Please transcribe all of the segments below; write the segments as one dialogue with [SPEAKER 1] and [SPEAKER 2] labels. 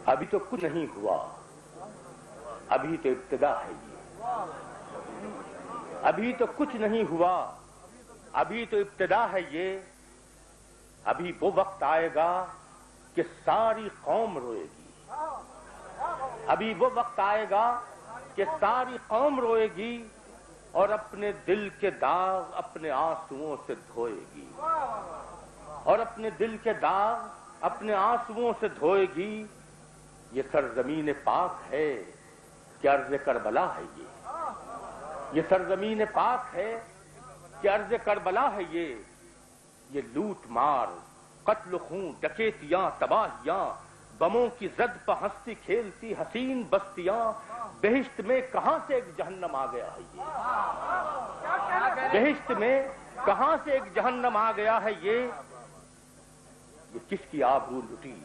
[SPEAKER 1] ابھی تو کچھ نہیں ہوا، ابھی تو ابتدا ہے یہ، ابھی تو کچھ نہیں ہوا، ابھی تو ابتدا ہے یہ، ابھی وہ وقت آئے گا کہ ساری قوم روئے گی، ابھی وہ وقت آئے گا کہ ساری قوم روئے گی اور اپنے دل کے داغ اپنے آنسوؤں سے دھوئے گی، اور اپنے دل کے داغ اپنے آنسوؤں سے دھوئے گی۔ یہ سرزمین پاک ہے کہ ارض کربلا ہے یہ سرزمین پاک ہے کہ ارض کربلا ہے یہ لوٹ مار، قتل خون، ڈکیتیاں، تباہیاں، بموں کی زد پہ ہنستی کھیلتی حسین بستیاں، بہشت میں کہاں سے ایک جہنم آ گیا ہے یہ، بہشت میں کہاں سے ایک جہنم آ گیا ہے یہ کس کی آبرو لٹی،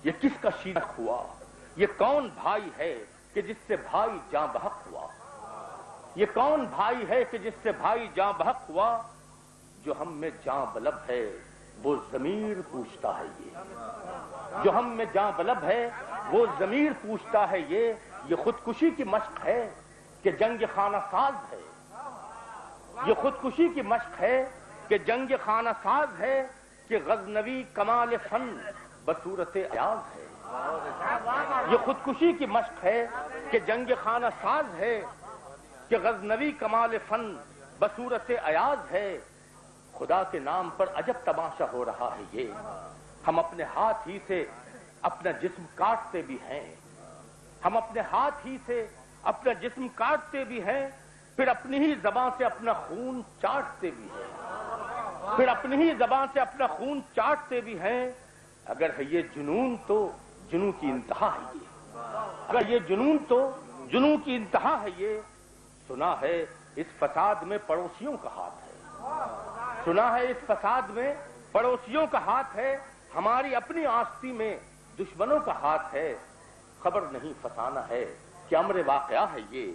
[SPEAKER 1] یہ کس کا شیرخ ہوا، یہ کون بھائی ہے کہ جس سے بھائی جاں بحق ہوا، یہ کون بھائی ہے کہ جس سے بھائی جاں بحق ہوا، جو ہم میں جاں بلب ہے وہ ضمیر پوچھتا ہے یہ، جو ہم میں جاں بلب ہے وہ ضمیر پوچھتا ہے یہ خودکشی کی مشق ہے کہ جنگ خانہ ساز ہے، یہ خودکشی کی مشق ہے کہ جنگ خانہ ساز ہے، کہ غزنوی کمال فن بصورت ایاز ہے، یہ خودکشی کی مشق ہے کہ جنگ خانہ ساز ہے، کہ غزنوی کمال فن بصورت ایاز ہے۔ خدا کے نام پر عجب تماشا ہو رہا ہے یہ، ہم اپنے ہاتھ ہی سے اپنا جسم کاٹتے بھی ہیں، ہم اپنے ہاتھ ہی سے اپنا جسم کاٹتے بھی ہیں، پھر اپنی ہی زبان سے اپنا خون چاٹتے بھی ہیں، پھر اپنی ہی زبان سے اپنا خون چاٹتے بھی ہیں۔ اگر ہے یہ جنون تو جنون کی انتہا ہے یہ، اگر یہ جنون تو جنون کی انتہا ہے یہ۔ سنا ہے اس فساد میں پڑوسیوں کا ہاتھ ہے، سنا ہے اس فساد میں پڑوسیوں کا ہاتھ ہے، ہماری اپنی آستی میں دشمنوں کا ہاتھ ہے، خبر نہیں فسانہ ہے کہ امر واقعہ ہے یہ۔